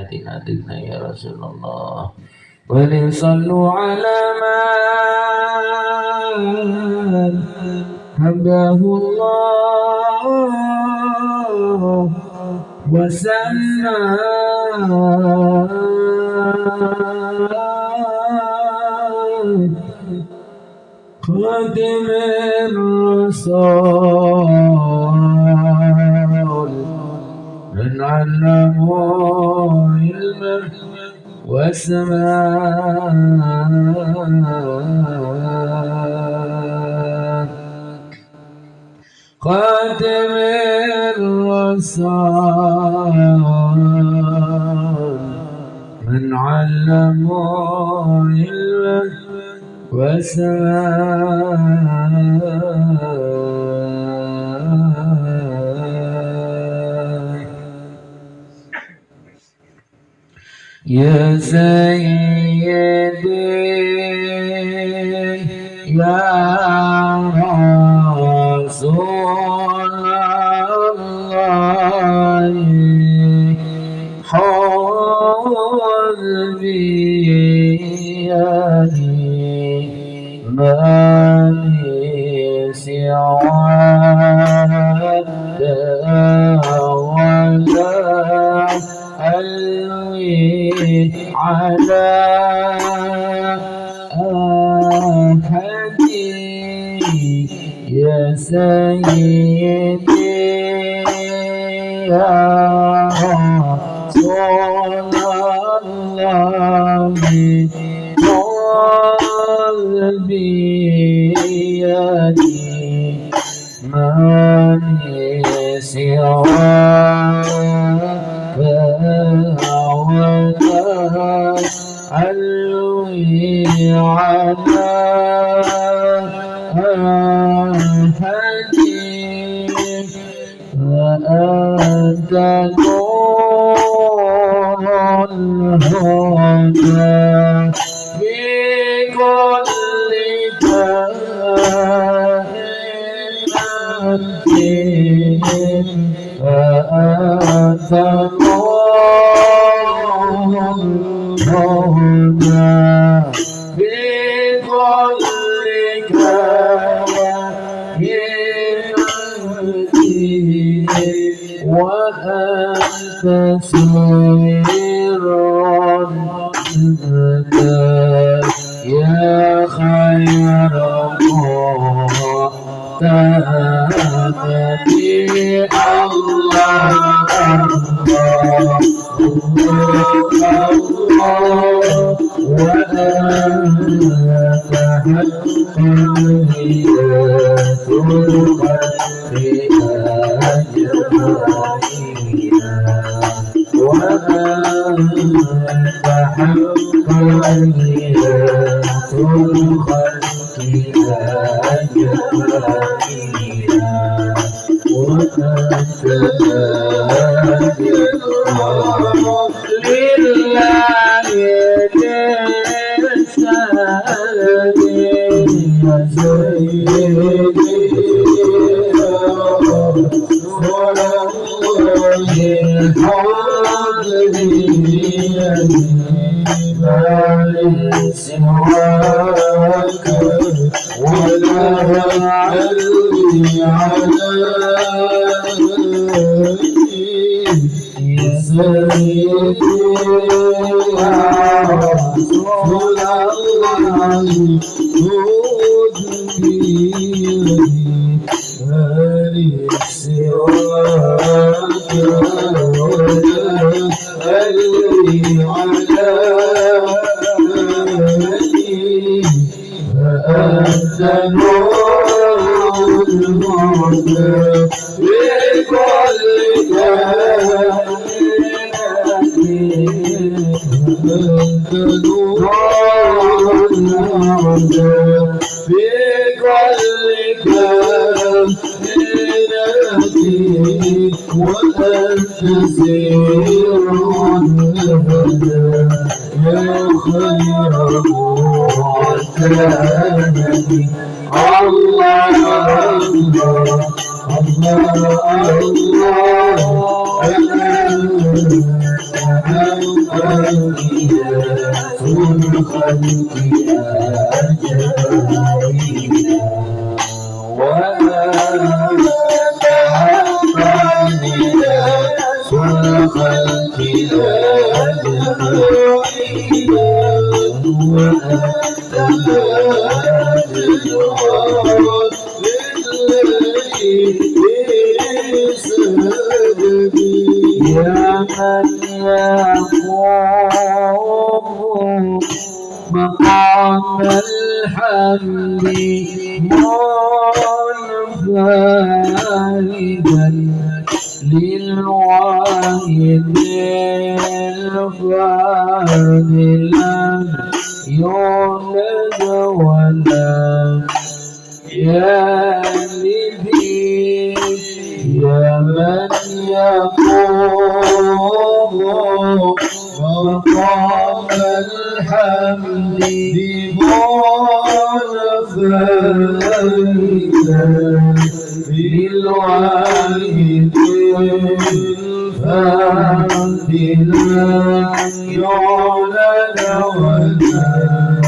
هدنا هدنا يا رسول الله ولصلوا على من هداه الله وسماه خادم الرسول من علمه علما وسماه خادم الرسول من علمه علما يا سيدي يا رسول الله خذ بيدي ما لي سواك ولا ألوي على أحد يا سيدي يا رسول الله بيدي ما لي سواك ولا ألوي على أحد وأنت نور الهدى بكل كائن فأنت نور الهدى بكل كائن وأنت سير الهدى يا خير تهدي الله وأنت حق الهداية الخلق أجمعين وأنت حق الهداية الخلق أجمعين وأنت لله تسالي يا سيدي سواك ولا علي على يا سيدي يا رسول الله خذ بيدي هل سواك ولا علي على فأنت نور الهدى بكل أنت نور الهدى بكل كائن وأنت سير الهدى يا خير معتمد الله الله الله يقوم مقام الحمد منفردا للواحد الفرد لم يولد ولم يلد يا من يقوم مقام الحمد منفردا للواحد الفرد لم يولد ولم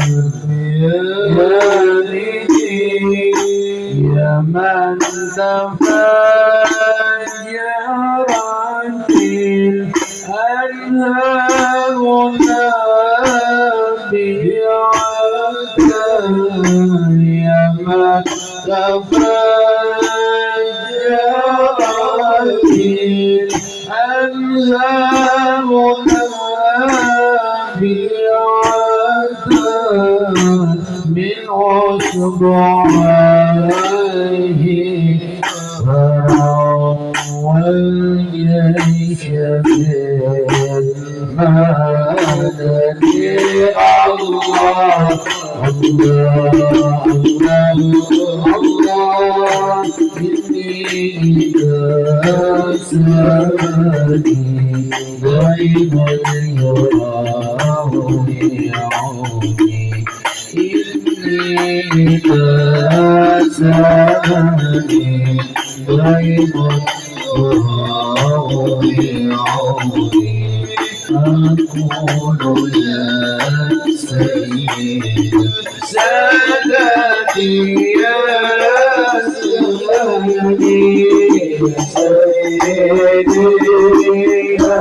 يلد يا من تفجرت الأنهار نابعة يا من تفجرت الأنهار نابعة من أصبعيه والجيش في المدد الله الله الله إني كاسرني دائما يراه يعوني إني كاسرني دائما يراه يعوني أقول يا سيد سادتي يا سيدي سيدي يا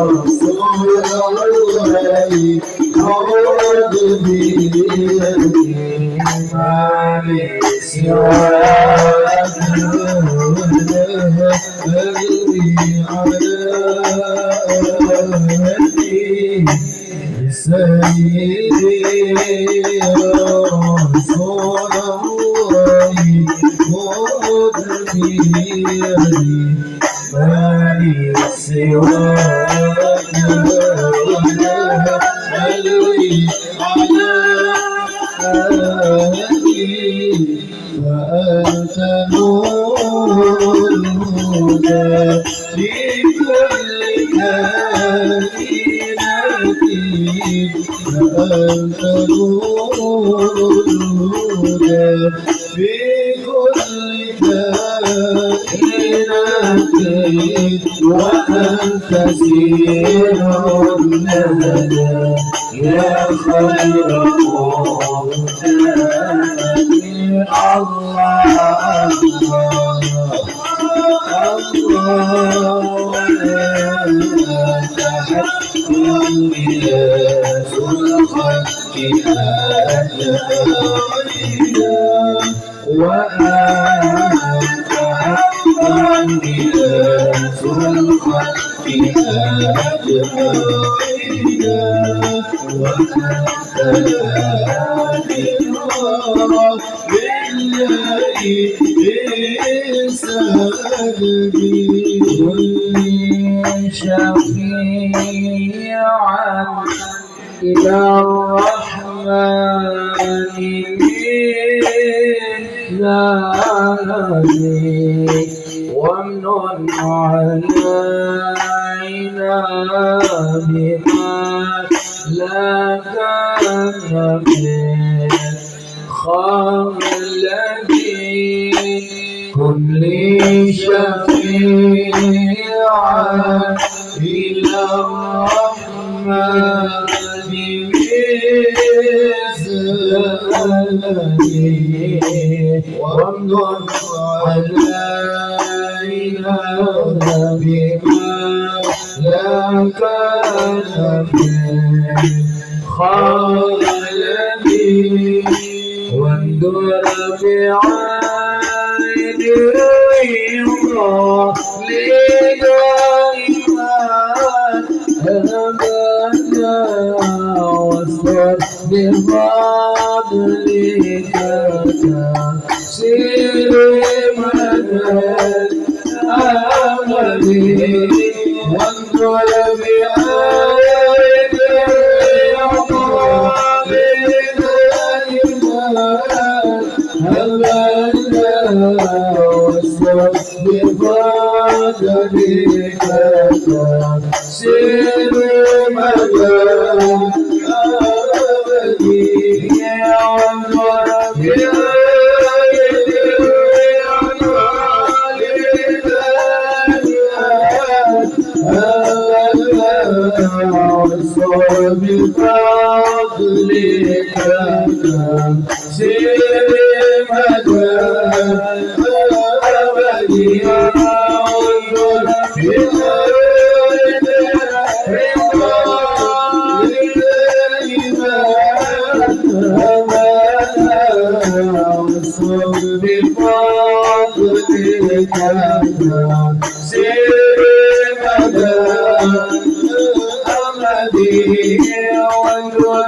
رسول الله خذ بيدي ما لي سواك قلبي على سيدي يا رسول الله خذ بيدي ما لي سواك قلبي على فأنت نور الهدى لكل كائنات فأنت نور الهدى بكل كائنات وأنت سير الندى يا خير الله الله تحكم ميلاد الخلق أجمعين وأنت حقا ميلاد الخلق أجمعين وأنت شفيعا إلى الرحمن مثلي وامنن علينا بما لا كان من خالدي كل شفيعا إلى الرحمن بإذنه وامنن علينا بما لا كان من خالدي وانظر بعين الرضا لدائما أبدا واصبر بفضلك تسير مدد أملي وانظر بعين الرضا بفضلك تسير مدى أبدي وانظر بعين واصبر بفضلك تسير مدى أبدي وانظر بعين بفضلك سير مدى أمدي وانظر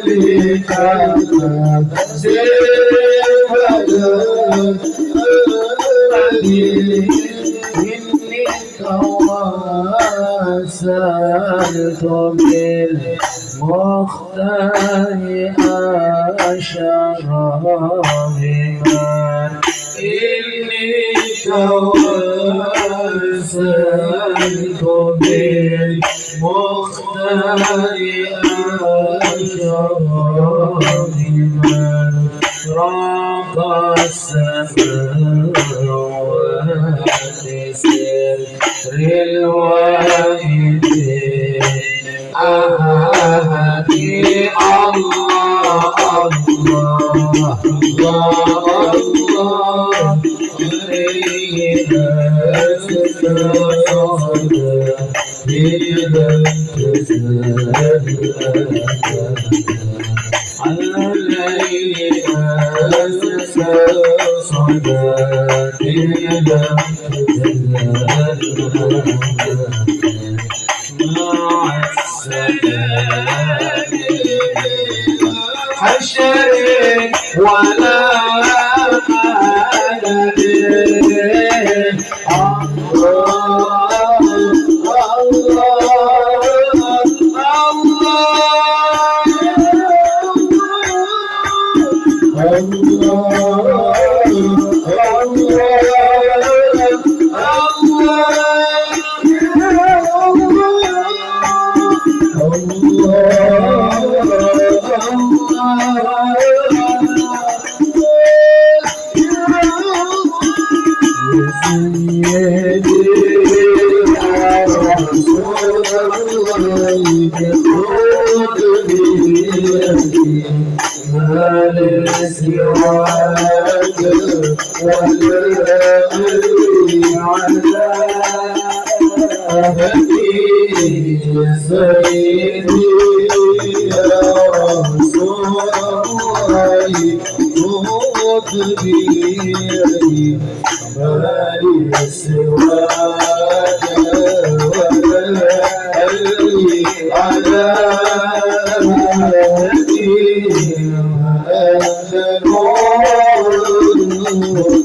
بفضلك سير مدى بفضلك إني تواصلت بالمختار أشرارها إني توسلت بالمختار أشرار من رب السماوات سر الواحد أحد الله الله الله الله حشر ولا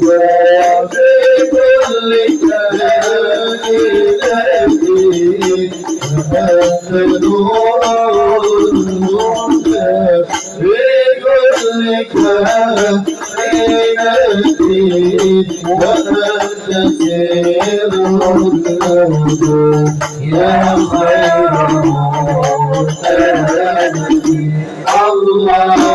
مدد بكل كلام يا خير Allah